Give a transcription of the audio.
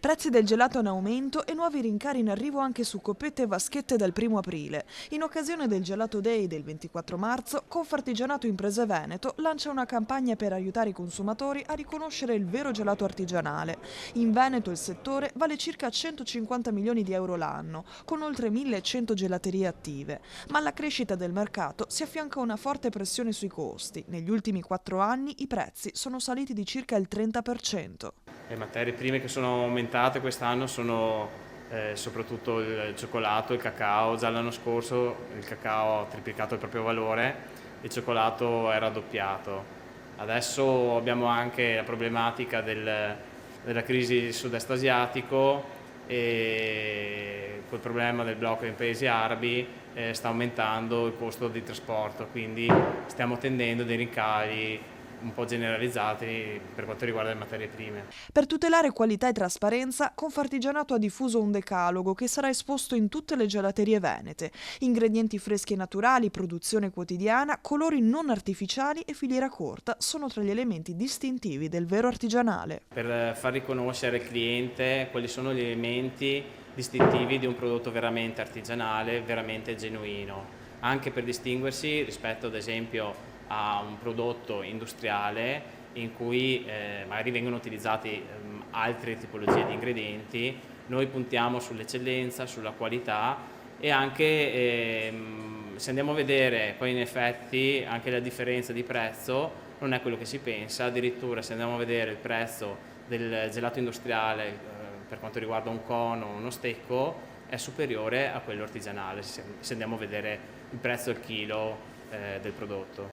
Prezzi del gelato in aumento e nuovi rincari in arrivo anche su coppette e vaschette dal 1° aprile. In occasione del Gelato Day del 24 marzo, Confartigianato Imprese Veneto lancia una campagna per aiutare i consumatori a riconoscere il vero gelato artigianale. In Veneto il settore vale circa 150 milioni di euro l'anno, con oltre 1100 gelaterie attive. Ma alla crescita del mercato si affianca una forte pressione sui costi. Negli ultimi 4 anni i prezzi sono saliti di circa il 30%. Le materie prime che sono aumentate quest'anno sono soprattutto il cioccolato, il cacao. Già l'anno scorso il cacao ha triplicato il proprio valore, il cioccolato è raddoppiato. Adesso abbiamo anche la problematica della crisi del sud-est asiatico e col problema del blocco dei paesi arabi sta aumentando il costo di trasporto, quindi stiamo tendendo dei rincari un po' generalizzati per quanto riguarda le materie prime. Per tutelare qualità e trasparenza, Confartigianato ha diffuso un decalogo che sarà esposto in tutte le gelaterie venete. Ingredienti freschi e naturali, produzione quotidiana, colori non artificiali e filiera corta sono tra gli elementi distintivi del vero artigianale. Per far riconoscere al cliente quali sono gli elementi distintivi di un prodotto veramente artigianale, veramente genuino, anche per distinguersi rispetto ad esempio a un prodotto industriale in cui magari vengono utilizzati altre tipologie di ingredienti. Noi puntiamo sull'eccellenza, sulla qualità e anche se andiamo a vedere poi in effetti anche la differenza di prezzo non è quello che si pensa, addirittura se andiamo a vedere il prezzo del gelato industriale per quanto riguarda un cono o uno stecco è superiore a quello artigianale se andiamo a vedere il prezzo al chilo del prodotto.